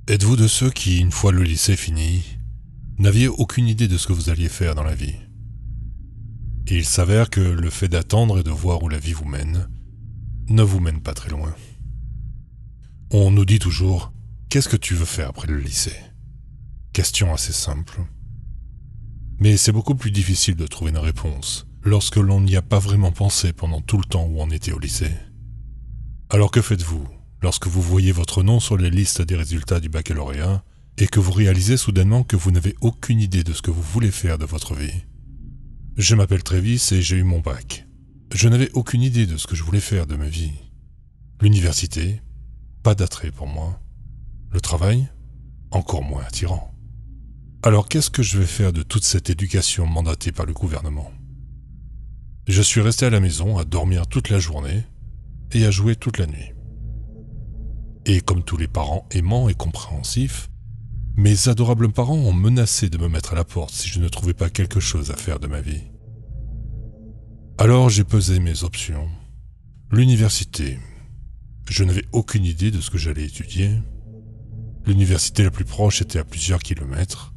Êtes-vous de ceux qui, une fois le lycée fini, n'aviez aucune idée de ce que vous alliez faire dans la vie? Il s'avère que le fait d'attendre et de voir où la vie vous mène ne vous mène pas très loin. On nous dit toujours « Qu'est-ce que tu veux faire après le lycée ?» Question assez simple. Mais c'est beaucoup plus difficile de trouver une réponse lorsque l'on n'y a pas vraiment pensé pendant tout le temps où on était au lycée. Alors que faites-vous lorsque vous voyez votre nom sur les listes des résultats du baccalauréat et que vous réalisez soudainement que vous n'avez aucune idée de ce que vous voulez faire de votre vie? Je m'appelle Travis et j'ai eu mon bac. Je n'avais aucune idée de ce que je voulais faire de ma vie. L'université, pas d'attrait pour moi. Le travail, encore moins attirant. Alors qu'est-ce que je vais faire de toute cette éducation mandatée par le gouvernement? Je suis resté à la maison à dormir toute la journée et à jouer toute la nuit. Et comme tous les parents aimants et compréhensifs, mes adorables parents ont menacé de me mettre à la porte si je ne trouvais pas quelque chose à faire de ma vie. Alors j'ai pesé mes options. L'université. Je n'avais aucune idée de ce que j'allais étudier. L'université la plus proche était à plusieurs kilomètres.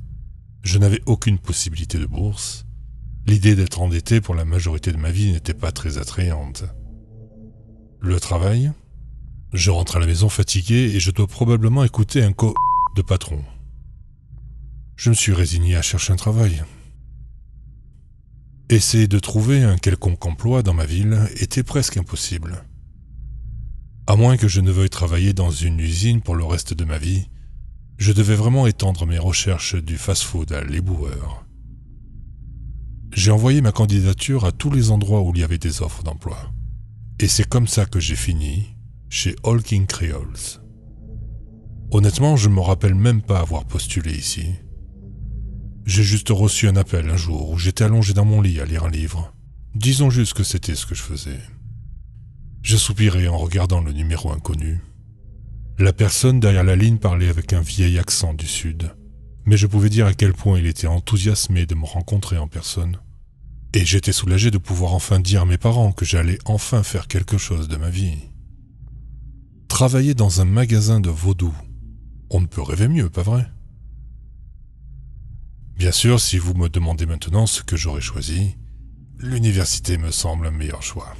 Je n'avais aucune possibilité de bourse. L'idée d'être endetté pour la majorité de ma vie n'était pas très attrayante. Le travail. Je rentre à la maison fatigué et je dois probablement écouter un de patron. Je me suis résigné à chercher un travail. Essayer de trouver un quelconque emploi dans ma ville était presque impossible. À moins que je ne veuille travailler dans une usine pour le reste de ma vie, je devais vraiment étendre mes recherches du fast-food à l'éboueur. J'ai envoyé ma candidature à tous les endroits où il y avait des offres d'emploi. Et c'est comme ça que j'ai fini chez All King Creoles. Honnêtement, je ne me rappelle même pas avoir postulé ici. J'ai juste reçu un appel un jour où j'étais allongé dans mon lit à lire un livre. Disons juste que c'était ce que je faisais. Je soupirai en regardant le numéro inconnu. La personne derrière la ligne parlait avec un vieil accent du sud, mais je pouvais dire à quel point il était enthousiasmé de me rencontrer en personne. Et j'étais soulagé de pouvoir enfin dire à mes parents que j'allais enfin faire quelque chose de ma vie. Travailler dans un magasin de vaudou. On ne peut rêver mieux, pas vrai? Bien sûr, si vous me demandez maintenant ce que j'aurais choisi, l'université me semble un meilleur choix.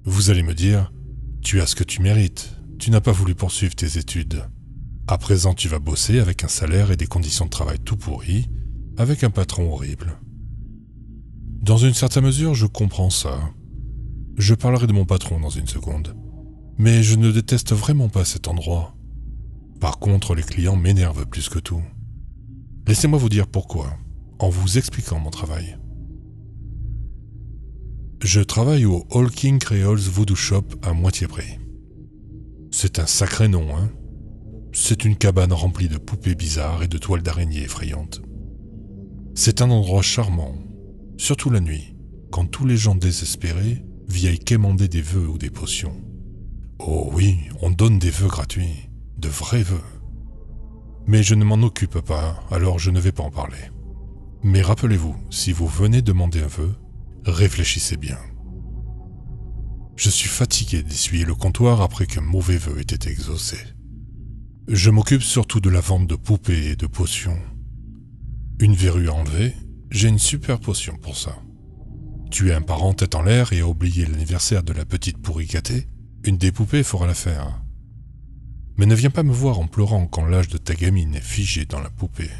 Vous allez me dire, tu as ce que tu mérites, tu n'as pas voulu poursuivre tes études. À présent, tu vas bosser avec un salaire et des conditions de travail tout pourris, avec un patron horrible. Dans une certaine mesure, je comprends ça. Je parlerai de mon patron dans une seconde. Mais je ne déteste vraiment pas cet endroit. Par contre, les clients m'énervent plus que tout. Laissez-moi vous dire pourquoi, en vous expliquant mon travail. Je travaille au All King Creoles Voodoo Shop à moitié prix. C'est un sacré nom, hein? C'est une cabane remplie de poupées bizarres et de toiles d'araignées effrayantes. C'est un endroit charmant, surtout la nuit, quand tous les gens désespérés viennent quémander des vœux ou des potions. Oh oui, on donne des vœux gratuits, de vrais vœux. Mais je ne m'en occupe pas, alors je ne vais pas en parler. Mais rappelez-vous, si vous venez demander un vœu, réfléchissez bien. Je suis fatigué d'essuyer le comptoir après qu'un mauvais vœu ait été exaucé. Je m'occupe surtout de la vente de poupées et de potions. Une verrue enlevée, j'ai une super potion pour ça. Tuer un parent tête en l'air et oublier l'anniversaire de la petite pourrie gâtée, une des poupées fera l'affaire. Mais ne viens pas me voir en pleurant quand l'âge de ta gamine est figé dans la poupée.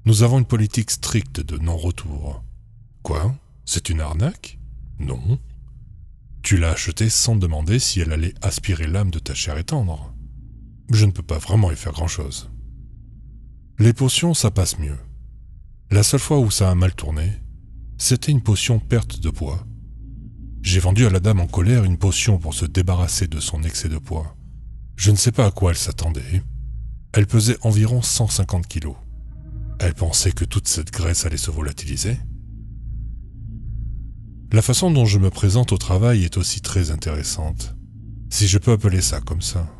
Nous avons une politique stricte de non-retour. Quoi? C'est une arnaque? Non. Tu l'as achetée sans demander si elle allait aspirer l'âme de ta chair et tendre. Je ne peux pas vraiment y faire grand-chose. Les potions, ça passe mieux. La seule fois où ça a mal tourné, c'était une potion perte de poids. J'ai vendu à la dame en colère une potion pour se débarrasser de son excès de poids. Je ne sais pas à quoi elle s'attendait. Elle pesait environ 150 kilos. Elle pensait que toute cette graisse allait se volatiliser. La façon dont je me présente au travail est aussi très intéressante, si je peux appeler ça comme ça.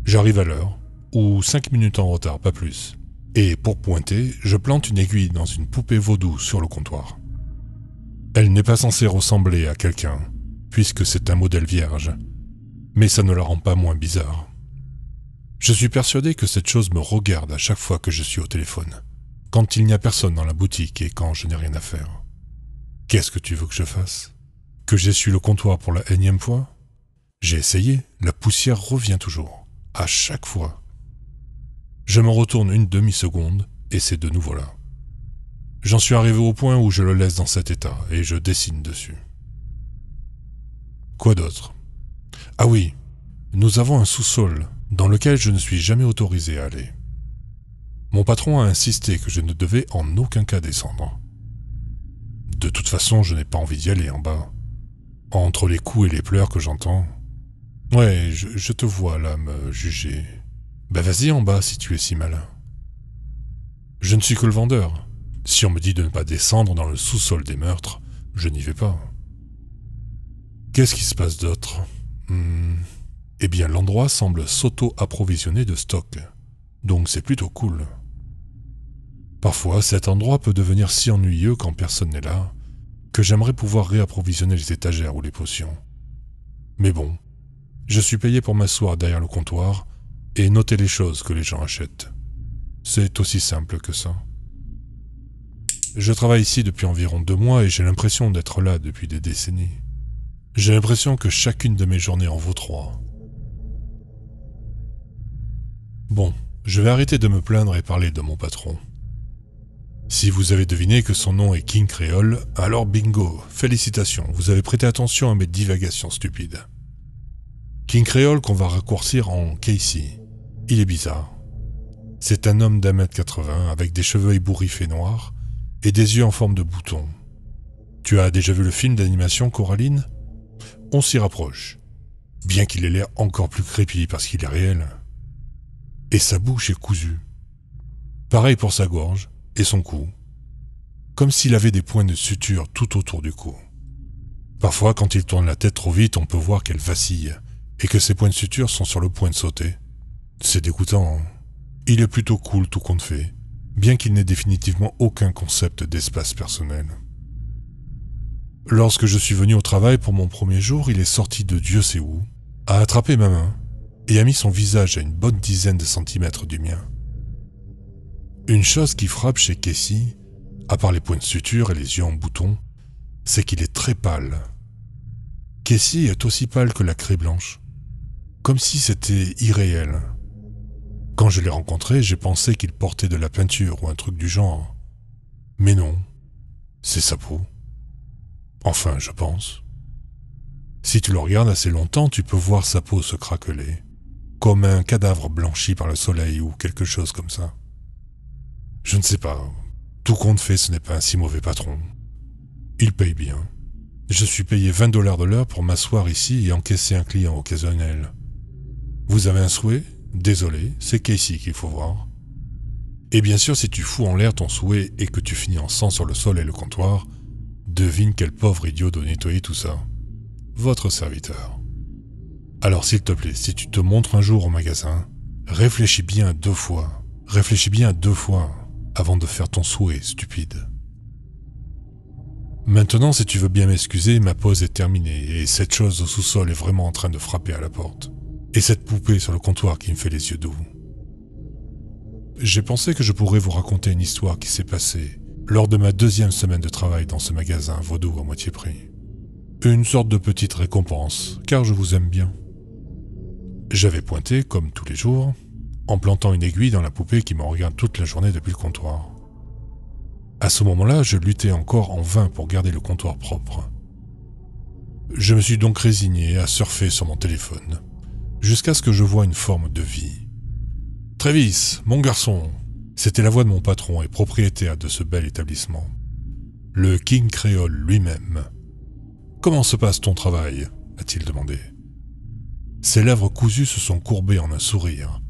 J'arrive à l'heure, ou 5 minutes en retard, pas plus. Et pour pointer, je plante une aiguille dans une poupée vaudou sur le comptoir. Elle n'est pas censée ressembler à quelqu'un, puisque c'est un modèle vierge. Mais ça ne la rend pas moins bizarre. Je suis persuadé que cette chose me regarde à chaque fois que je suis au téléphone, quand il n'y a personne dans la boutique et quand je n'ai rien à faire. Qu'est-ce que tu veux que je fasse? Que j'essuie le comptoir pour la énième fois? J'ai essayé, la poussière revient toujours, à chaque fois. Je me retourne une demi-seconde et c'est de nouveau là. J'en suis arrivé au point où je le laisse dans cet état et je dessine dessus. Quoi d'autre? Ah oui, nous avons un sous-sol dans lequel je ne suis jamais autorisé à aller. Mon patron a insisté que je ne devais en aucun cas descendre. De toute façon, je n'ai pas envie d'y aller en bas. Entre les coups et les pleurs que j'entends... Ouais, je te vois là me juger. Ben vas-y en bas si tu es si malin. Je ne suis que le vendeur. Si on me dit de ne pas descendre dans le sous-sol des meurtres, je n'y vais pas. Qu'est-ce qui se passe d'autre? Eh bien, l'endroit semble s'auto-approvisionner de stock. Donc c'est plutôt cool. Parfois, cet endroit peut devenir si ennuyeux quand personne n'est là, que j'aimerais pouvoir réapprovisionner les étagères ou les potions. Mais bon, je suis payé pour m'asseoir derrière le comptoir et noter les choses que les gens achètent. C'est aussi simple que ça. Je travaille ici depuis environ 2 mois et j'ai l'impression d'être là depuis des décennies. J'ai l'impression que chacune de mes journées en vaut 3. Bon, je vais arrêter de me plaindre et parler de mon patron. Si vous avez deviné que son nom est King Creole, alors bingo, félicitations, vous avez prêté attention à mes divagations stupides. King Creole qu'on va raccourcir en Casey. Il est bizarre. C'est un homme d'1m80 avec des cheveux ébouriffés noirs et des yeux en forme de bouton. Tu as déjà vu le film d'animation Coraline? On s'y rapproche, bien qu'il ait l'air encore plus crépi parce qu'il est réel. Et sa bouche est cousue. Pareil pour sa gorge et son cou, comme s'il avait des points de suture tout autour du cou. Parfois, quand il tourne la tête trop vite, on peut voir qu'elle vacille et que ses points de suture sont sur le point de sauter. C'est dégoûtant. Il est plutôt cool tout compte fait, bien qu'il n'ait définitivement aucun concept d'espace personnel. Lorsque je suis venu au travail pour mon premier jour, il est sorti de Dieu sait où, a attrapé ma main et a mis son visage à une bonne dizaine de centimètres du mien. Une chose qui frappe chez Casey, à part les points de suture et les yeux en bouton, c'est qu'il est très pâle. Casey est aussi pâle que la craie blanche, comme si c'était irréel. Quand je l'ai rencontré, j'ai pensé qu'il portait de la peinture ou un truc du genre. Mais non, c'est sa peau. Enfin, je pense. Si tu le regardes assez longtemps, tu peux voir sa peau se craqueler, comme un cadavre blanchi par le soleil ou quelque chose comme ça. Je ne sais pas, tout compte fait, ce n'est pas un si mauvais patron. Il paye bien. Je suis payé $20 de l'heure pour m'asseoir ici et encaisser un client occasionnel. Vous avez un souhait? Désolé, c'est Casey qu'il faut voir. Et bien sûr, si tu fous en l'air ton souhait et que tu finis en sang sur le sol et le comptoir, devine quel pauvre idiot doit nettoyer tout ça. Votre serviteur. Alors s'il te plaît, si tu te montres un jour au magasin, réfléchis bien à 2 fois. Réfléchis bien à 2 fois avant de faire ton souhait, stupide. Maintenant, si tu veux bien m'excuser, ma pause est terminée et cette chose au sous-sol est vraiment en train de frapper à la porte. Et cette poupée sur le comptoir qui me fait les yeux doux. J'ai pensé que je pourrais vous raconter une histoire qui s'est passée lors de ma 2e semaine de travail dans ce magasin vaudou à moitié prix. Une sorte de petite récompense, car je vous aime bien. J'avais pointé, comme tous les jours, en plantant une aiguille dans la poupée qui me regarde toute la journée depuis le comptoir. À ce moment-là, je luttais encore en vain pour garder le comptoir propre. Je me suis donc résigné à surfer sur mon téléphone, jusqu'à ce que je voie une forme de vie. « Travis, mon garçon !» C'était la voix de mon patron et propriétaire de ce bel établissement. Le King Creole lui-même. « Comment se passe ton travail ?» a-t-il demandé. Ses lèvres cousues se sont courbées en un sourire,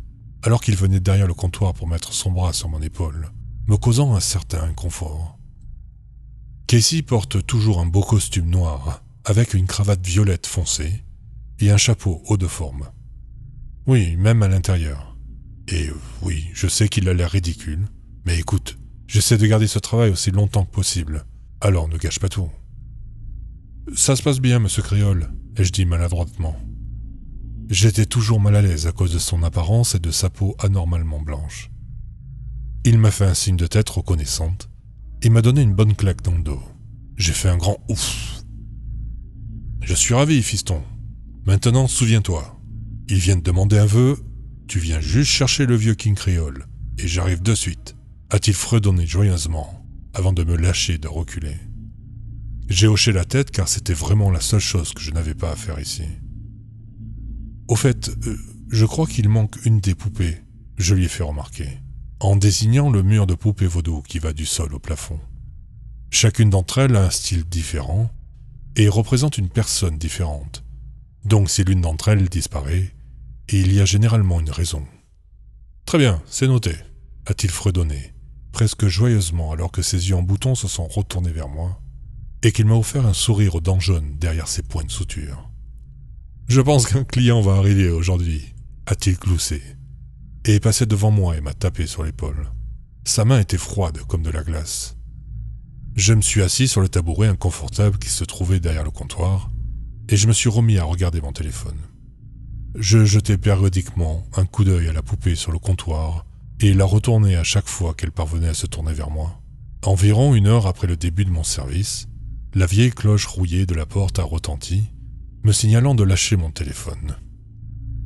alors qu'il venait derrière le comptoir pour mettre son bras sur mon épaule, me causant un certain inconfort. Casey porte toujours un beau costume noir, avec une cravate violette foncée et un chapeau haut de forme. Oui, même à l'intérieur. Et oui, je sais qu'il a l'air ridicule, mais écoute, j'essaie de garder ce travail aussi longtemps que possible, alors ne gâche pas tout. « Ça se passe bien, monsieur Créole », ai-je dit maladroitement. J'étais toujours mal à l'aise à cause de son apparence et de sa peau anormalement blanche. Il m'a fait un signe de tête reconnaissante et m'a donné une bonne claque dans le dos. J'ai fait un grand ouf. Je suis ravi, fiston. Maintenant, souviens-toi. Ils viennent demander un vœu, tu viens juste chercher le vieux King Créole, et j'arrive de suite, a-t-il fredonné joyeusement, avant de me lâcher de reculer. J'ai hoché la tête car c'était vraiment la seule chose que je n'avais pas à faire ici. Au fait, je crois qu'il manque une des poupées, je lui ai fait remarquer, en désignant le mur de poupées vaudou qui va du sol au plafond. Chacune d'entre elles a un style différent et représente une personne différente. Donc si l'une d'entre elles disparaît, il y a généralement une raison. Très bien, c'est noté, a-t-il fredonné, presque joyeusement alors que ses yeux en bouton se sont retournés vers moi, et qu'il m'a offert un sourire aux dents jaunes derrière ses points de suture. Je pense qu'un client va arriver aujourd'hui, a-t-il gloussé, et est passé devant moi et m'a tapé sur l'épaule. Sa main était froide comme de la glace. Je me suis assis sur le tabouret inconfortable qui se trouvait derrière le comptoir, et je me suis remis à regarder mon téléphone. Je jetais périodiquement un coup d'œil à la poupée sur le comptoir et la retournais à chaque fois qu'elle parvenait à se tourner vers moi. Environ 1 heure après le début de mon service, la vieille cloche rouillée de la porte a retenti, me signalant de lâcher mon téléphone.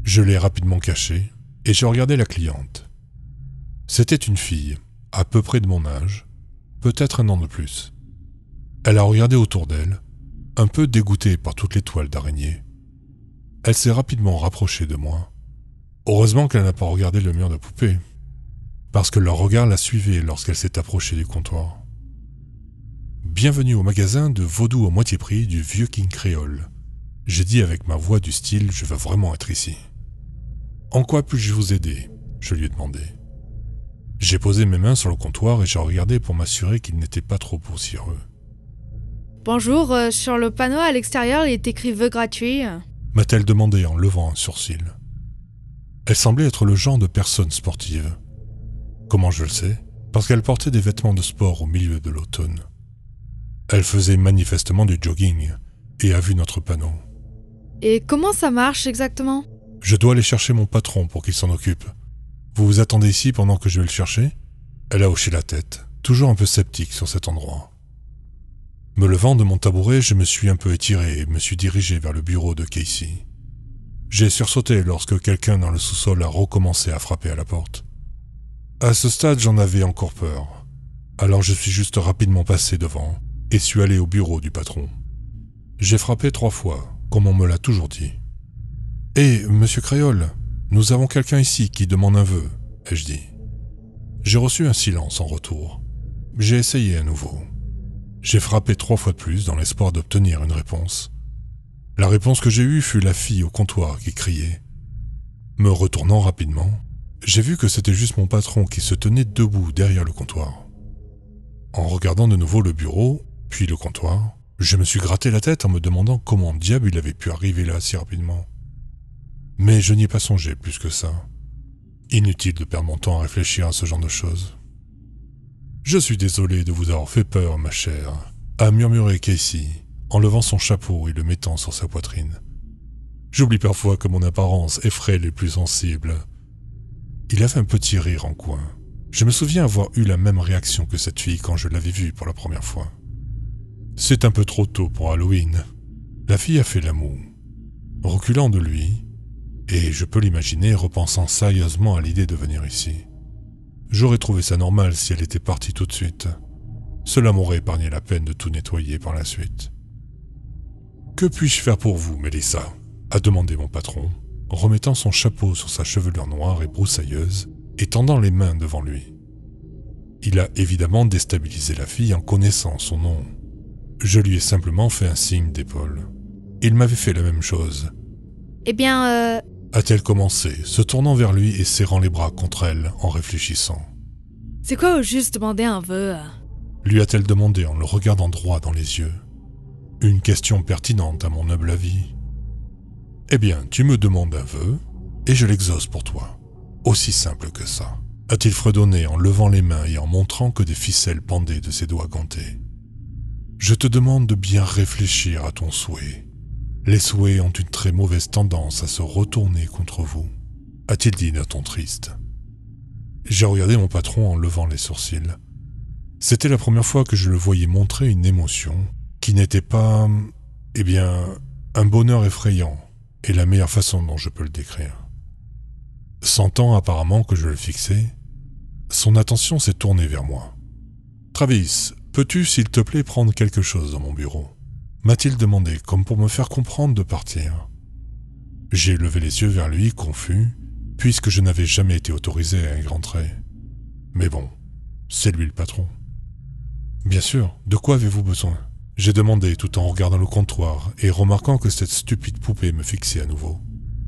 Je l'ai rapidement caché et j'ai regardé la cliente. C'était une fille, à peu près de mon âge, peut-être 1 an de plus. Elle a regardé autour d'elle, un peu dégoûtée par toutes les toiles d'araignée. Elle s'est rapidement rapprochée de moi. Heureusement qu'elle n'a pas regardé le mur de poupée, parce que leur regard la suivait lorsqu'elle s'est approchée du comptoir. Bienvenue au magasin de vaudou à moitié prix du vieux King Créole. J'ai dit avec ma voix du style « Je veux vraiment être ici ». En quoi puis-je vous aider ? Je lui ai demandé. J'ai posé mes mains sur le comptoir et j'ai regardé pour m'assurer qu'il n'était pas trop poussiéreux. Bonjour, sur le panneau à l'extérieur, il est écrit « Vœu gratuit ». M'a-t-elle demandé en levant un sourcil. Elle semblait être le genre de personne sportive. Comment je le sais ? Parce qu'elle portait des vêtements de sport au milieu de l'automne. Elle faisait manifestement du jogging et a vu notre panneau. Et comment ça marche exactement ? Je dois aller chercher mon patron pour qu'il s'en occupe. Vous vous attendez ici pendant que je vais le chercher ? Elle a hoché la tête, toujours un peu sceptique sur cet endroit. Me levant de mon tabouret, je me suis un peu étiré et me suis dirigé vers le bureau de Casey. J'ai sursauté lorsque quelqu'un dans le sous-sol a recommencé à frapper à la porte. À ce stade, j'en avais encore peur. Alors je suis juste rapidement passé devant et suis allé au bureau du patron. J'ai frappé 3 fois, comme on me l'a toujours dit. « Hé, monsieur Créole, nous avons quelqu'un ici qui demande un vœu, » ai-je dit. J'ai reçu un silence en retour. J'ai essayé à nouveau. J'ai frappé 3 fois de plus dans l'espoir d'obtenir une réponse. La réponse que j'ai eue fut la fille au comptoir qui criait. Me retournant rapidement, j'ai vu que c'était juste mon patron qui se tenait debout derrière le comptoir. En regardant de nouveau le bureau, puis le comptoir, je me suis gratté la tête en me demandant comment diable il avait pu arriver là si rapidement. Mais je n'y ai pas songé plus que ça. Inutile de perdre mon temps à réfléchir à ce genre de choses. « Je suis désolé de vous avoir fait peur, ma chère », a murmuré Casey, en levant son chapeau et le mettant sur sa poitrine. « J'oublie parfois que mon apparence effraie les plus sensibles. » Il avait un petit rire en coin. Je me souviens avoir eu la même réaction que cette fille quand je l'avais vue pour la première fois. C'est un peu trop tôt pour Halloween. La fille a fait la moue, reculant de lui, et je peux l'imaginer repensant sérieusement à l'idée de venir ici. J'aurais trouvé ça normal si elle était partie tout de suite. Cela m'aurait épargné la peine de tout nettoyer par la suite. « Que puis-je faire pour vous, Mélissa ?» a demandé mon patron, remettant son chapeau sur sa chevelure noire et broussailleuse et tendant les mains devant lui. Il a évidemment déstabilisé la fille en connaissant son nom. Je lui ai simplement fait un signe d'épaule. Il m'avait fait la même chose. « Eh bien, a-t-elle commencé, se tournant vers lui et serrant les bras contre elle en réfléchissant. « C'est quoi au juste demander un vœu ?» lui a-t-elle demandé en le regardant droit dans les yeux. Une question pertinente à mon humble avis. « Eh bien, tu me demandes un vœu, et je l'exauce pour toi. Aussi simple que ça. » a-t-il fredonné en levant les mains et en montrant que des ficelles pendaient de ses doigts gantés. « Je te demande de bien réfléchir à ton souhait. Les souhaits ont une très mauvaise tendance à se retourner contre vous, a-t-il dit d'un ton triste. J'ai regardé mon patron en levant les sourcils. C'était la première fois que je le voyais montrer une émotion qui n'était pas, un bonheur effrayant, et la meilleure façon dont je peux le décrire. Sentant apparemment que je le fixais, son attention s'est tournée vers moi. « Travis, peux-tu, s'il te plaît, prendre quelque chose dans mon bureau ?» m'a-t-il demandé, comme pour me faire comprendre de partir. J'ai levé les yeux vers lui, confus, puisque je n'avais jamais été autorisé à y rentrer. Mais bon, c'est lui le patron. « Bien sûr, de quoi avez-vous besoin ?» j'ai demandé tout en regardant le comptoir et remarquant que cette stupide poupée me fixait à nouveau.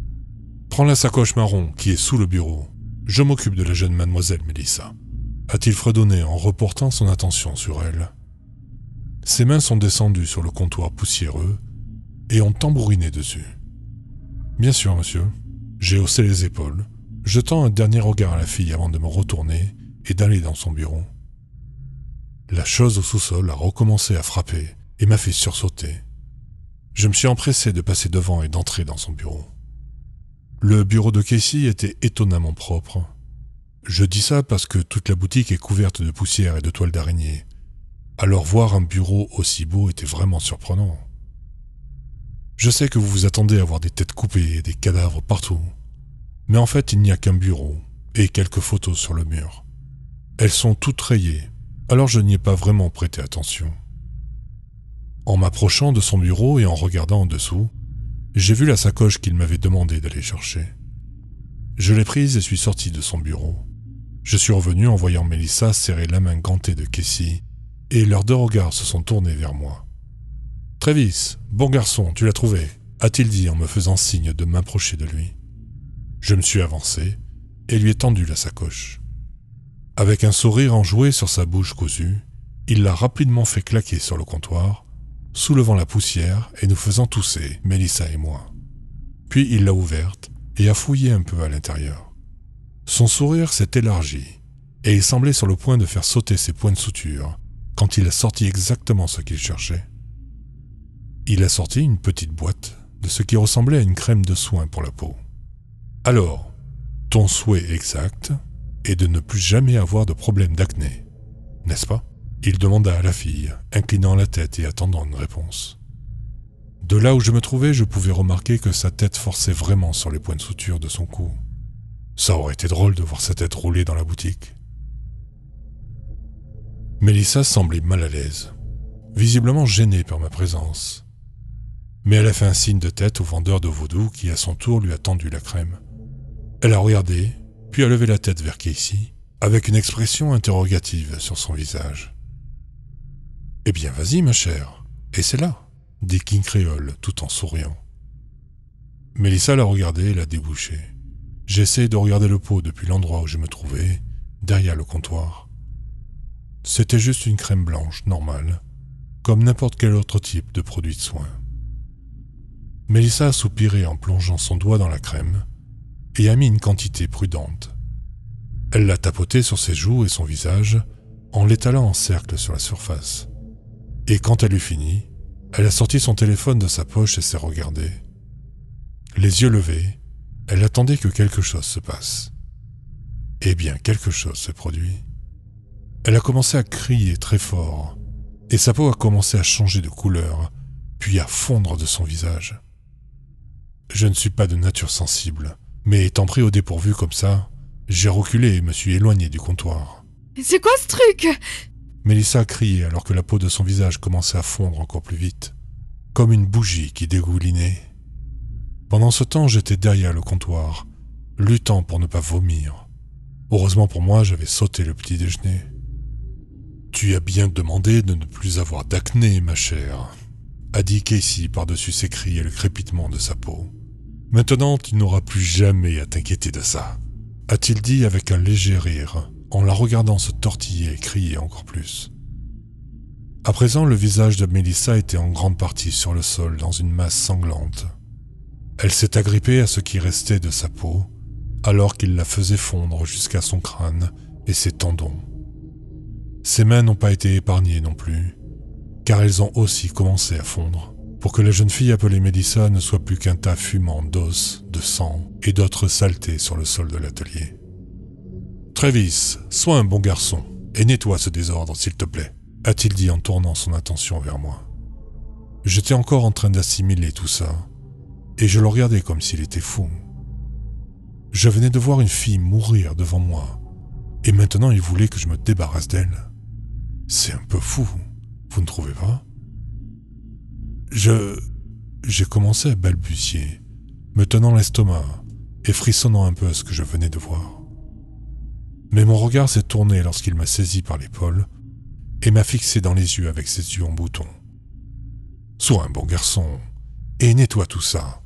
« Prends la sacoche marron qui est sous le bureau. Je m'occupe de la jeune mademoiselle Melissa. » a-t-il fredonné en reportant son attention sur elle. Ses mains sont descendues sur le comptoir poussiéreux et ont tambouriné dessus. « Bien sûr, monsieur. » J'ai haussé les épaules, jetant un dernier regard à la fille avant de me retourner et d'aller dans son bureau. La chose au sous-sol a recommencé à frapper et m'a fait sursauter. Je me suis empressé de passer devant et d'entrer dans son bureau. Le bureau de Casey était étonnamment propre. Je dis ça parce que toute la boutique est couverte de poussière et de toiles d'araignée. Alors voir un bureau aussi beau était vraiment surprenant. Je sais que vous vous attendez à voir des têtes coupées et des cadavres partout. Mais en fait, il n'y a qu'un bureau et quelques photos sur le mur. Elles sont toutes rayées, alors je n'y ai pas vraiment prêté attention. En m'approchant de son bureau et en regardant en dessous, j'ai vu la sacoche qu'il m'avait demandé d'aller chercher. Je l'ai prise et suis sorti de son bureau. Je suis revenu en voyant Melissa serrer la main gantée de Casey et leurs deux regards se sont tournés vers moi. « Travis, bon garçon, tu l'as trouvé » a-t-il dit en me faisant signe de m'approcher de lui. Je me suis avancé et lui ai tendu la sacoche. Avec un sourire enjoué sur sa bouche cousue, il l'a rapidement fait claquer sur le comptoir, soulevant la poussière et nous faisant tousser, Melissa et moi. Puis il l'a ouverte et a fouillé un peu à l'intérieur. Son sourire s'est élargi et il semblait sur le point de faire sauter ses points de suture quand il a sorti exactement ce qu'il cherchait. Il a sorti une petite boîte de ce qui ressemblait à une crème de soin pour la peau. « Alors, ton souhait exact est de ne plus jamais avoir de problème d'acné, n'est-ce pas ?» il demanda à la fille, inclinant la tête et attendant une réponse. De là où je me trouvais, je pouvais remarquer que sa tête forçait vraiment sur les points de suture de son cou. Ça aurait été drôle de voir sa tête rouler dans la boutique. Melissa semblait mal à l'aise, visiblement gênée par ma présence. Mais elle a fait un signe de tête au vendeur de vaudou qui à son tour lui a tendu la crème. Elle a regardé, puis a levé la tête vers Casey, avec une expression interrogative sur son visage. « Eh bien, vas-y, ma chère, et c'est là », dit King Créole tout en souriant. Melissa l'a regardé et l'a débouché. J'ai essayé de regarder le pot depuis l'endroit où je me trouvais, derrière le comptoir. C'était juste une crème blanche, normale, comme n'importe quel autre type de produit de soin. Melissa a soupiré en plongeant son doigt dans la crème et a mis une quantité prudente. Elle l'a tapoté sur ses joues et son visage en l'étalant en cercle sur la surface. Et quand elle eut fini, elle a sorti son téléphone de sa poche et s'est regardée. Les yeux levés, elle attendait que quelque chose se passe. Eh bien, quelque chose s'est produit. Elle a commencé à crier très fort, et sa peau a commencé à changer de couleur, puis à fondre de son visage. Je ne suis pas de nature sensible, mais étant pris au dépourvu comme ça, j'ai reculé et me suis éloigné du comptoir. « C'est quoi ce truc ?» Melissa a crié alors que la peau de son visage commençait à fondre encore plus vite, comme une bougie qui dégoulinait. Pendant ce temps, j'étais derrière le comptoir, luttant pour ne pas vomir. Heureusement pour moi, j'avais sauté le petit déjeuner. « Tu as bien demandé de ne plus avoir d'acné, ma chère », a dit Casey par-dessus ses cris et le crépitement de sa peau. « Maintenant, tu n'auras plus jamais à t'inquiéter de ça », a-t-il dit avec un léger rire, en la regardant se tortiller et crier encore plus. À présent, le visage de Melissa était en grande partie sur le sol dans une masse sanglante. Elle s'est agrippée à ce qui restait de sa peau, alors qu'il la faisait fondre jusqu'à son crâne et ses tendons. Ses mains n'ont pas été épargnées non plus, car elles ont aussi commencé à fondre. pour que la jeune fille appelée Mélissa ne soit plus qu'un tas fumant d'os, de sang et d'autres saletés sur le sol de l'atelier. « Travis, sois un bon garçon et nettoie ce désordre, s'il te plaît, » a-t-il dit en tournant son attention vers moi. J'étais encore en train d'assimiler tout ça, et je le regardais comme s'il était fou. Je venais de voir une fille mourir devant moi, et maintenant il voulait que je me débarrasse d'elle. C'est un peu fou, vous ne trouvez pas ? J'ai commencé à balbutier, me tenant l'estomac et frissonnant un peu à ce que je venais de voir. Mais mon regard s'est tourné lorsqu'il m'a saisi par l'épaule et m'a fixé dans les yeux avec ses yeux en bouton. « Sois un bon garçon et nettoie tout ça.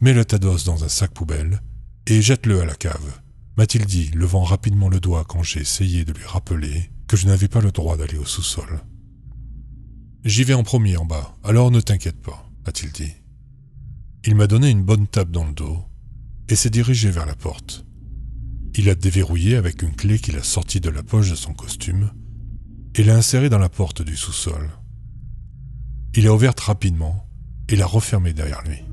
Mets le tas d'os dans un sac poubelle et jette-le à la cave, » m'a-t-il dit, levant rapidement le doigt quand j'ai essayé de lui rappeler que je n'avais pas le droit d'aller au sous-sol. « J'y vais en premier en bas, alors ne t'inquiète pas, » a-t-il dit. Il m'a donné une bonne tape dans le dos et s'est dirigé vers la porte. Il a déverrouillé avec une clé qu'il a sortie de la poche de son costume et l'a insérée dans la porte du sous-sol. Il l'a ouverte rapidement et l'a refermée derrière lui.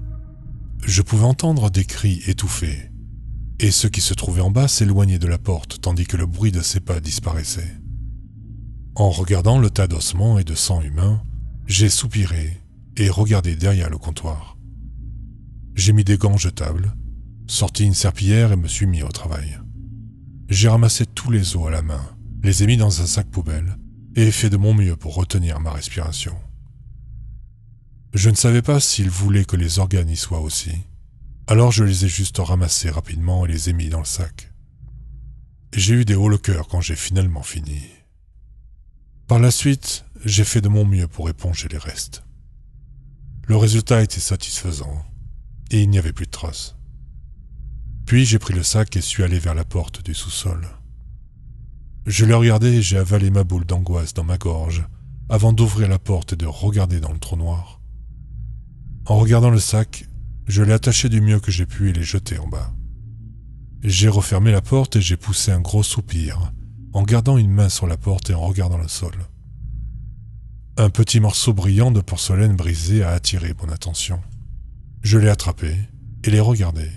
Je pouvais entendre des cris étouffés et ceux qui se trouvaient en bas s'éloignaient de la porte tandis que le bruit de ses pas disparaissait. En regardant le tas d'ossements et de sang humain, j'ai soupiré et regardé derrière le comptoir. J'ai mis des gants jetables, sorti une serpillière et me suis mis au travail. J'ai ramassé tous les os à la main, les ai mis dans un sac poubelle et fait de mon mieux pour retenir ma respiration. Je ne savais pas s'il voulait que les organes y soient aussi, alors je les ai juste ramassés rapidement et les ai mis dans le sac. J'ai eu des hauts le cœur quand j'ai finalement fini. Par la suite, j'ai fait de mon mieux pour éponger les restes. Le résultat était satisfaisant et il n'y avait plus de traces. Puis j'ai pris le sac et suis allé vers la porte du sous-sol. Je l'ai regardé et j'ai avalé ma boule d'angoisse dans ma gorge avant d'ouvrir la porte et de regarder dans le trou noir. En regardant le sac, je l'ai attaché du mieux que j'ai pu et l'ai jeté en bas. J'ai refermé la porte et j'ai poussé un gros soupir en gardant une main sur la porte et en regardant le sol. Un petit morceau brillant de porcelaine brisée a attiré mon attention. Je l'ai attrapé et l'ai regardé.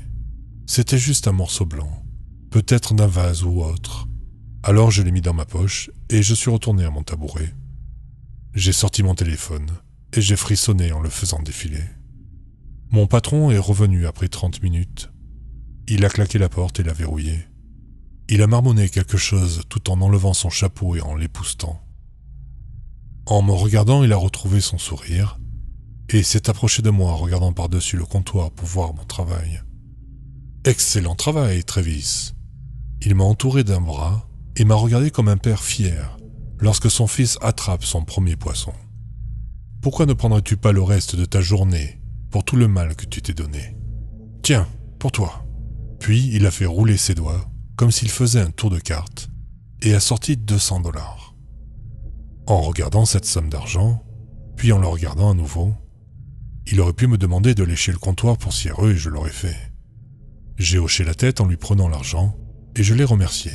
C'était juste un morceau blanc, peut-être d'un vase ou autre. Alors je l'ai mis dans ma poche et je suis retourné à mon tabouret. J'ai sorti mon téléphone et j'ai frissonné en le faisant défiler. Mon patron est revenu après 30 minutes. Il a claqué la porte et l'a verrouillée. Il a marmonné quelque chose tout en enlevant son chapeau et en l'époussetant. En me regardant, il a retrouvé son sourire et s'est approché de moi en regardant par-dessus le comptoir pour voir mon travail. « Excellent travail, Travis !» Il m'a entouré d'un bras et m'a regardé comme un père fier lorsque son fils attrape son premier poisson. « Pourquoi ne prendrais-tu pas le reste de ta journée pour tout le mal que tu t'es donné ? Tiens, pour toi !» Puis il a fait rouler ses doigts comme s'il faisait un tour de cartes et a sorti $200. En regardant cette somme d'argent, puis en le regardant à nouveau, il aurait pu me demander de lécher le comptoir poussiéreux et je l'aurais fait. J'ai hoché la tête en lui prenant l'argent et je l'ai remercié.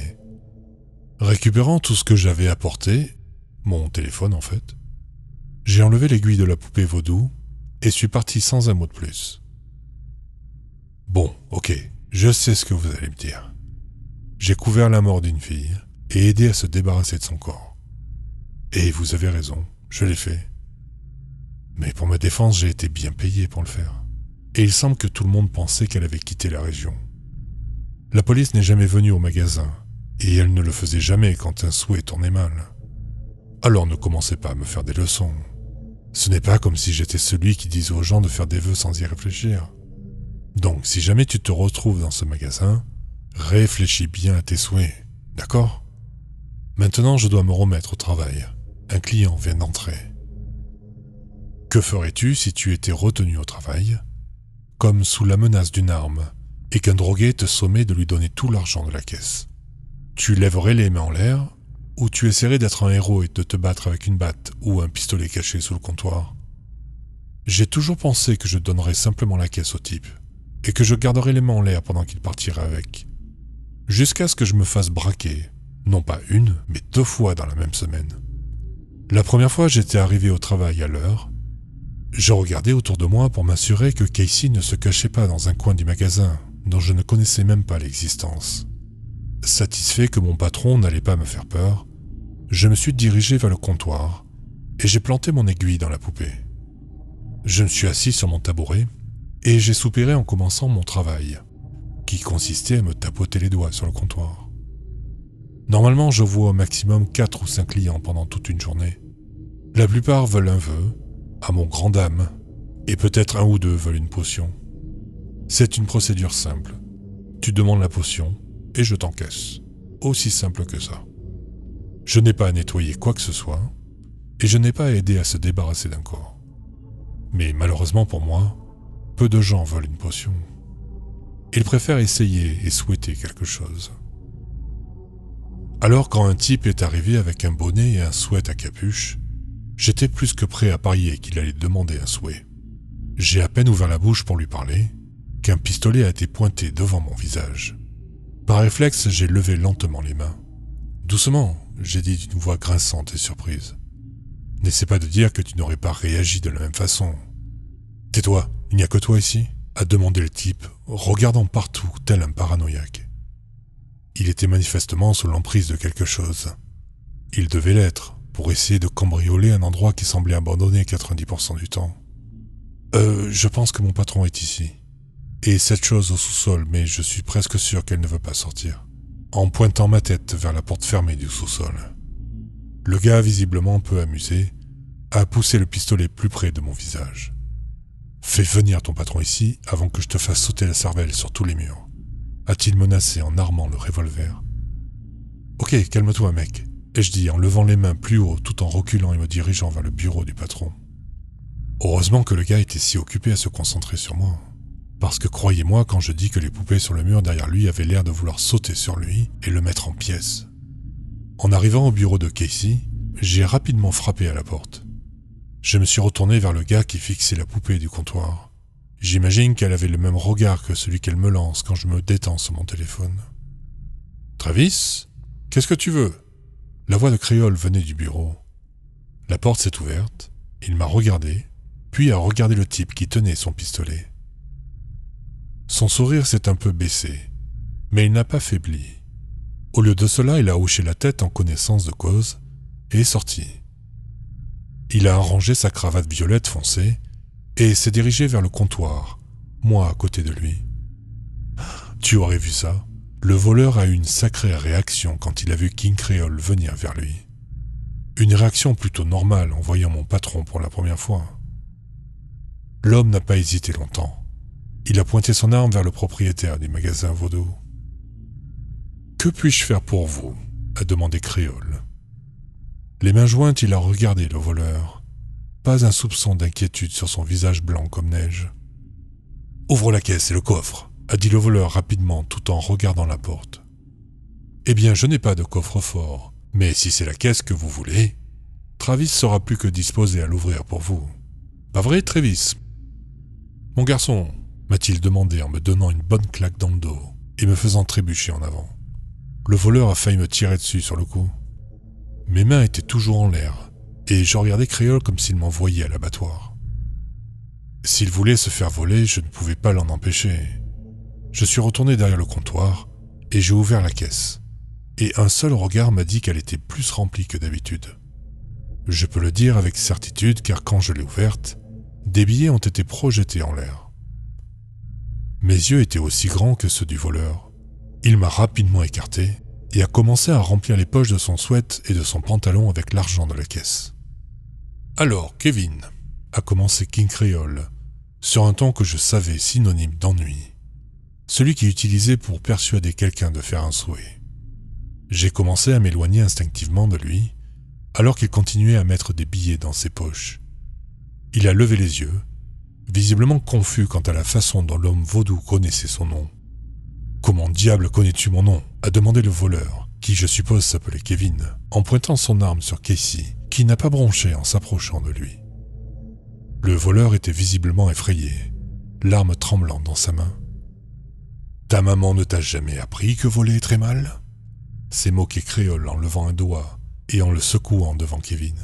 Récupérant tout ce que j'avais apporté, mon téléphone en fait, j'ai enlevé l'aiguille de la poupée vaudou et suis parti sans un mot de plus. Bon, ok, je sais ce que vous allez me dire. J'ai couvert la mort d'une fille et aidé à se débarrasser de son corps. Et vous avez raison, je l'ai fait. Mais pour ma défense, j'ai été bien payé pour le faire. Et il semble que tout le monde pensait qu'elle avait quitté la région. La police n'est jamais venue au magasin, et elle ne le faisait jamais quand un souhait tournait mal. Alors ne commencez pas à me faire des leçons. Ce n'est pas comme si j'étais celui qui disait aux gens de faire des vœux sans y réfléchir. Donc si jamais tu te retrouves dans ce magasin, réfléchis bien à tes souhaits, d'accord ? Maintenant je dois me remettre au travail. Un client vient d'entrer. Que ferais-tu si tu étais retenu au travail, comme sous la menace d'une arme, et qu'un drogué te sommait de lui donner tout l'argent de la caisse ? Tu lèverais les mains en l'air, ou tu essaierais d'être un héros et de te battre avec une batte ou un pistolet caché sous le comptoir ? J'ai toujours pensé que je donnerais simplement la caisse au type, et que je garderais les mains en l'air pendant qu'il partirait avec, jusqu'à ce que je me fasse braquer, non pas une, mais 2 fois dans la même semaine. La première fois, j'étais arrivé au travail à l'heure, Je regardais autour de moi pour m'assurer que Casey ne se cachait pas dans un coin du magasin dont je ne connaissais même pas l'existence. Satisfait que mon patron n'allait pas me faire peur, je me suis dirigé vers le comptoir et j'ai planté mon aiguille dans la poupée. Je me suis assis sur mon tabouret et j'ai soupiré en commençant mon travail, qui consistait à me tapoter les doigts sur le comptoir. Normalement, je vois au maximum 4 ou 5 clients pendant toute une journée. La plupart veulent un vœu, à mon grand dam, et peut-être un ou deux veulent une potion. C'est une procédure simple. Tu demandes la potion et je t'encaisse. Aussi simple que ça. Je n'ai pas à nettoyer quoi que ce soit et je n'ai pas à aider à se débarrasser d'un corps. Mais malheureusement pour moi, peu de gens veulent une potion. Ils préfèrent essayer et souhaiter quelque chose. Alors quand un type est arrivé avec un bonnet et un sweat à capuche, j'étais plus que prêt à parier qu'il allait demander un souhait. J'ai à peine ouvert la bouche pour lui parler qu'un pistolet a été pointé devant mon visage. Par réflexe, j'ai levé lentement les mains. « Doucement », j'ai dit d'une voix grinçante et surprise. « N'essaie pas de dire que tu n'aurais pas réagi de la même façon. »« Tais-toi, il n'y a que toi ici ?» a demandé le type, regardant partout tel un paranoïaque. Il était manifestement sous l'emprise de quelque chose. Il devait l'être, pour essayer de cambrioler un endroit qui semblait abandonné 90% du temps. Je pense que mon patron est ici. Et cette chose au sous-sol, mais je suis presque sûr qu'elle ne veut pas sortir. En pointant ma tête vers la porte fermée du sous-sol. Le gars, visiblement peu amusé, a poussé le pistolet plus près de mon visage. « Fais venir ton patron ici avant que je te fasse sauter la cervelle sur tous les murs. » a-t-il menacé en armant le revolver. « Ok, calme-toi mec. » ai-je dit en levant les mains plus haut tout en reculant et me dirigeant vers le bureau du patron. Heureusement que le gars était si occupé à se concentrer sur moi. Parce que croyez-moi quand je dis que les poupées sur le mur derrière lui avaient l'air de vouloir sauter sur lui et le mettre en pièces. En arrivant au bureau de Casey, j'ai rapidement frappé à la porte. Je me suis retourné vers le gars qui fixait la poupée du comptoir. J'imagine qu'elle avait le même regard que celui qu'elle me lance quand je me détends sur mon téléphone. « Travis, qu'est-ce que tu veux ?» La voix de Créole venait du bureau. La porte s'est ouverte, il m'a regardé, puis a regardé le type qui tenait son pistolet. Son sourire s'est un peu baissé, mais il n'a pas faibli. Au lieu de cela, il a hoché la tête en connaissance de cause et est sorti. Il a arrangé sa cravate violette foncée et s'est dirigé vers le comptoir, moi à côté de lui. Tu aurais vu ça. Le voleur a eu une sacrée réaction quand il a vu King Creole venir vers lui. Une réaction plutôt normale en voyant mon patron pour la première fois. L'homme n'a pas hésité longtemps. Il a pointé son arme vers le propriétaire du magasin Vaudou. « Que puis-je faire pour vous ?» a demandé Créole. Les mains jointes, il a regardé le voleur. Pas un soupçon d'inquiétude sur son visage blanc comme neige. « Ouvre la caisse et le coffre !» a dit le voleur rapidement tout en regardant la porte. « Eh bien, je n'ai pas de coffre-fort, mais si c'est la caisse que vous voulez, Travis sera plus que disposé à l'ouvrir pour vous. Pas vrai, Travis ? Mon garçon !» m'a-t-il demandé en me donnant une bonne claque dans le dos et me faisant trébucher en avant. Le voleur a failli me tirer dessus sur le coup. Mes mains étaient toujours en l'air et je regardais Créole comme s'il m'envoyait à l'abattoir. S'il voulait se faire voler, je ne pouvais pas l'en empêcher. Je suis retourné derrière le comptoir et j'ai ouvert la caisse. Et un seul regard m'a dit qu'elle était plus remplie que d'habitude. Je peux le dire avec certitude car quand je l'ai ouverte, des billets ont été projetés en l'air. Mes yeux étaient aussi grands que ceux du voleur. Il m'a rapidement écarté et a commencé à remplir les poches de son sweat et de son pantalon avec l'argent de la caisse. « Alors, Kevin » a commencé King Creole, sur un ton que je savais synonyme d'ennui. Celui qui est utilisé pour persuader quelqu'un de faire un souhait. J'ai commencé à m'éloigner instinctivement de lui, alors qu'il continuait à mettre des billets dans ses poches. Il a levé les yeux, visiblement confus quant à la façon dont l'homme vaudou connaissait son nom. « Comment diable connais-tu mon nom ?» a demandé le voleur, qui je suppose s'appelait Kevin, en pointant son arme sur Casey, qui n'a pas bronché en s'approchant de lui. Le voleur était visiblement effrayé, l'arme tremblante dans sa main. « Ta maman ne t'a jamais appris que voler est très mal ?» s'est moqué Créole en levant un doigt et en le secouant devant Kevin.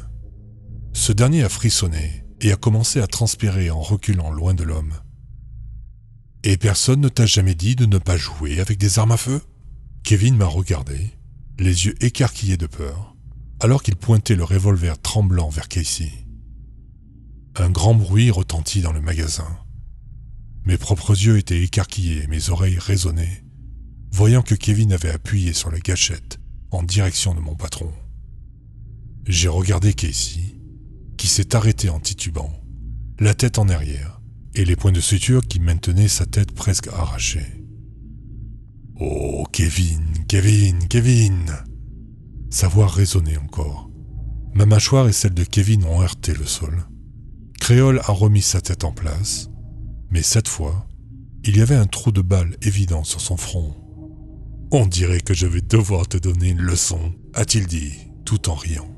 Ce dernier a frissonné et a commencé à transpirer en reculant loin de l'homme. « Et personne ne t'a jamais dit de ne pas jouer avec des armes à feu ?» Kevin m'a regardé, les yeux écarquillés de peur, alors qu'il pointait le revolver tremblant vers Casey. Un grand bruit retentit dans le magasin. Mes propres yeux étaient écarquillés et mes oreilles résonnaient, voyant que Kevin avait appuyé sur la gâchette en direction de mon patron. J'ai regardé Casey, qui s'est arrêté en titubant, la tête en arrière, et les points de suture qui maintenaient sa tête presque arrachée. « Oh, Kevin, Kevin, Kevin !» Sa voix résonnait encore. Ma mâchoire et celle de Kevin ont heurté le sol. Créole a remis sa tête en place, mais cette fois, il y avait un trou de balle évident sur son front. « On dirait que je vais devoir te donner une leçon », a-t-il dit, tout en riant.